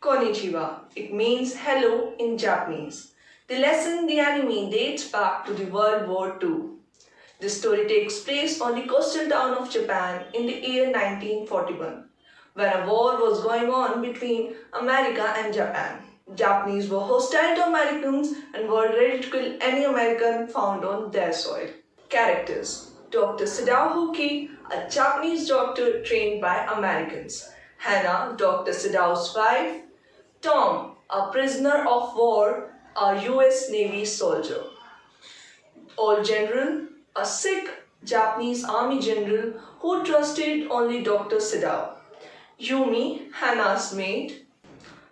Konnichiwa. It means hello in Japanese. The lesson in the anime dates back to the World War II. The story takes place on the coastal town of Japan in the year 1941, when a war was going on between America and Japan. Japanese were hostile to Americans and were ready to kill any American found on their soil. Characters: Dr. Sadao Hoki, a Japanese doctor trained by Americans. Hannah, Dr. Sadao's wife. Tom, a prisoner of war, a US Navy soldier. Old General, a sick Japanese army general who trusted only Dr. Sadao. Yumi, Hannah's maid.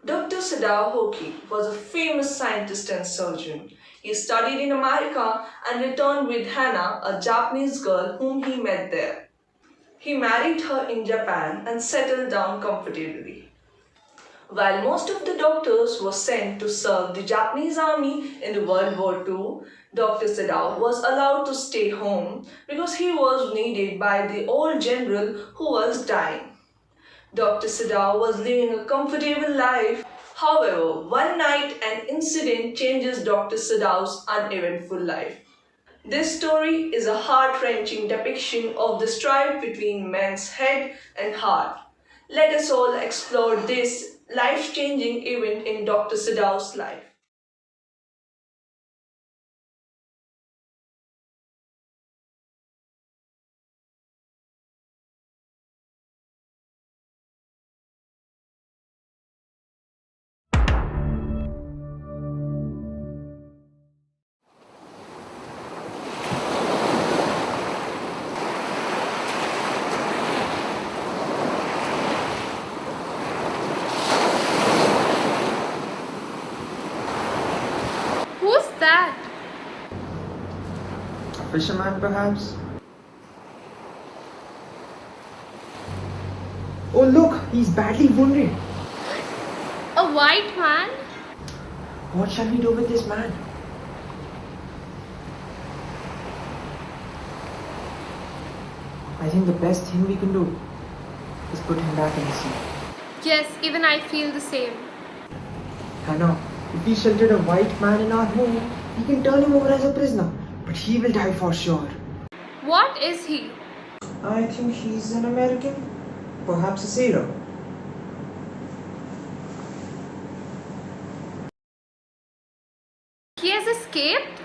Dr. Sadao Hoki was a famous scientist and surgeon. He studied in America and returned with Hannah, a Japanese girl whom he met there. He married her in Japan and settled down comfortably. While most of the doctors were sent to serve the Japanese army in the World War II, Dr. Sadao was allowed to stay home because he was needed by the old general who was dying. Dr. Sadao was living a comfortable life. However, one night an incident changes Dr. Sadao's uneventful life. This story is a heart-wrenching depiction of the strife between man's head and heart. Let us all explore this life-changing event in Dr. Sadao's life. Who's that? A fisherman, perhaps? Oh, look! He's badly wounded! A white man? What shall we do with this man? I think the best thing we can do is put him back in the sea. Yes, even I feel the same. Hannah, if we sheltered a white man in our home, we can turn him over as a prisoner. But he will die for sure. What is he? I think he's an American. Perhaps a sailor. He has escaped?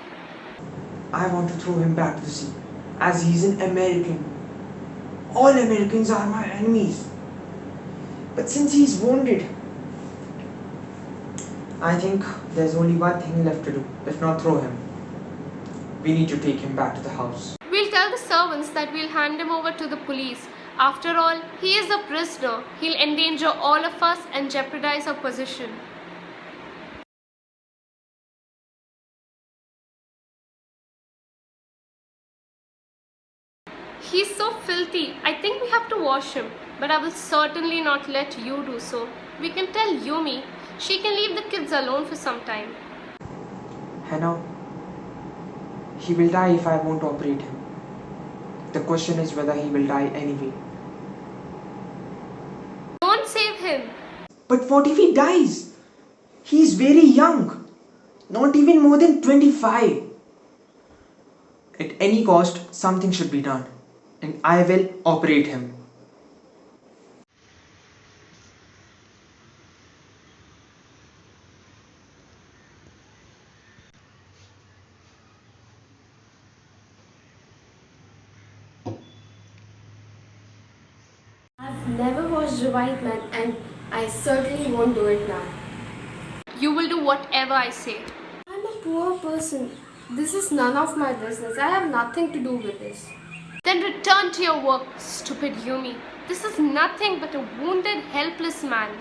I want to throw him back to the sea, as he's an American. All Americans are my enemies. But since he's wounded, I think there's only one thing left to do, if not throw him. We need to take him back to the house. We'll tell the servants that we'll hand him over to the police. After all, he is a prisoner. He'll endanger all of us and jeopardize our position. He's so filthy. I think we have to wash him. But I will certainly not let you do so. We can tell Yumi. She can leave the kids alone for some time. Hannah, he will die if I won't operate him. The question is whether he will die anyway. Don't save him. But what if he dies? He's very young. Not even more than 25. At any cost, something should be done. And I will operate him. I've never watched The White Man and I certainly won't do it now. You will do whatever I say. I'm a poor person. This is none of my business. I have nothing to do with this. Then return to your work, stupid Yumi. This is nothing but a wounded, helpless man.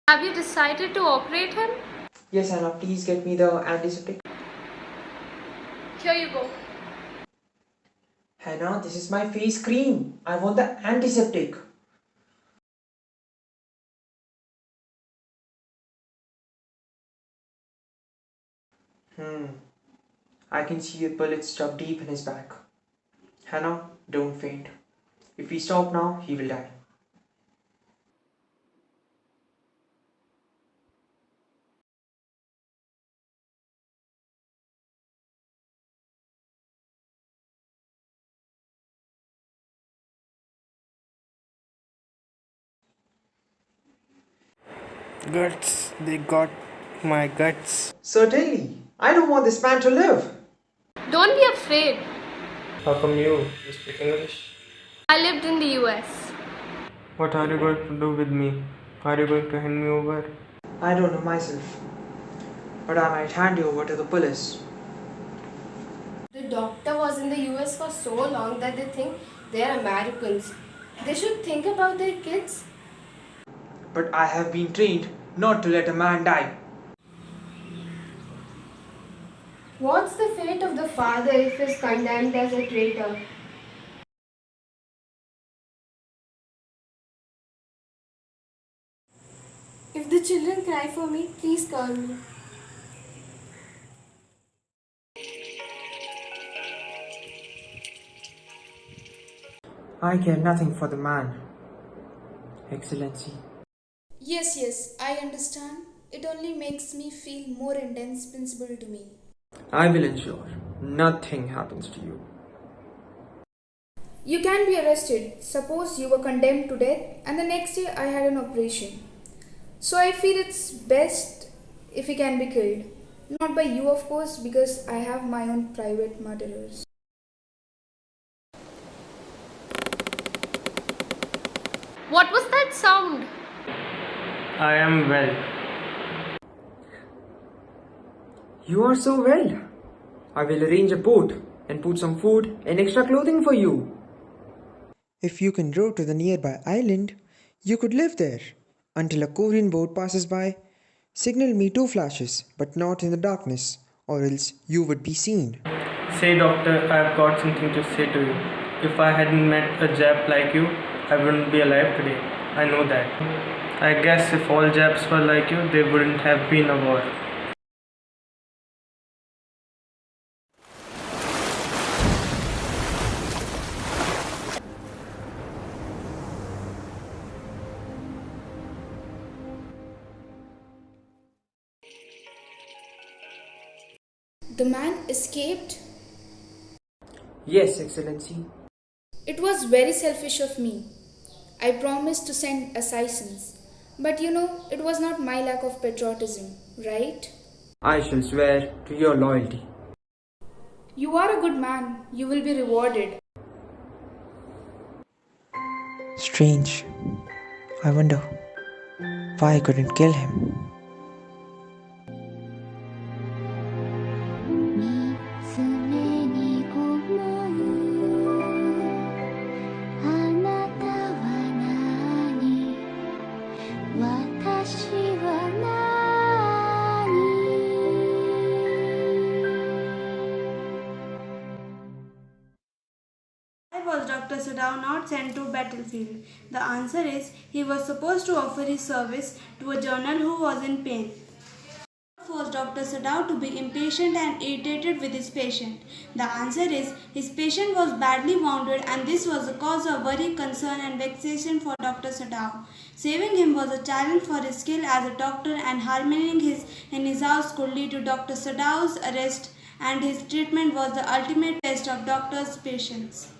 Have you decided to operate him? Yes, Hannah, please get me the antiseptic. Here you go. Hannah, this is my face cream. I want the antiseptic. I can see a bullet stuck deep in his back. Hannah, don't faint. If we stop now, he will die. Guts, they got my guts. Certainly. I don't want this man to live. Don't be afraid. How come you speak English? I lived in the US. What are you going to do with me? Are you going to hand me over? I don't know myself. But I might hand you over to the police. The doctor was in the US for so long that they think they are Americans. They should think about their kids. But I have been trained not to let a man die. What's the fate of the father if he is condemned as a traitor? If the children cry for me, please call me. I care nothing for the man, Excellency. Yes, I understand. It only makes me feel more indispensable to me. I will ensure nothing happens to you. You can be arrested. Suppose you were condemned to death and the next day I had an operation. So I feel it's best if he can be killed. Not by you, of course, because I have my own private murderers. What was that sound? I am well. You are so well. I will arrange a boat and put some food and extra clothing for you. If you can row to the nearby island, you could live there until a Korean boat passes by. Signal me 2 flashes, but not in the darkness, or else you would be seen. Say, doctor, I've got something to say to you. If I hadn't met a Jap like you, I wouldn't be alive today. I know that. I guess if all Japs were like you, there wouldn't have been a war. The man escaped. Yes, Excellency. It was very selfish of me. I promised to send assassins. But it was not my lack of patriotism, right? I shall swear to your loyalty. You are a good man. You will be rewarded. Strange. I wonder why I couldn't kill him. 見つめに思うあなたは何私は何 Why was Dr. Sadao not sent to battlefield? The answer is he was supposed to offer his service to a journal who was in pain. What forced Dr. Sadao to be impatient and irritated with his patient? The answer is his patient was badly wounded and this was a cause of worry, concern and vexation for Dr. Sadao. Saving him was a challenge for his skill as a doctor and harboring him in his house could lead to Dr. Sadao's arrest and his treatment was the ultimate test of doctor's patience.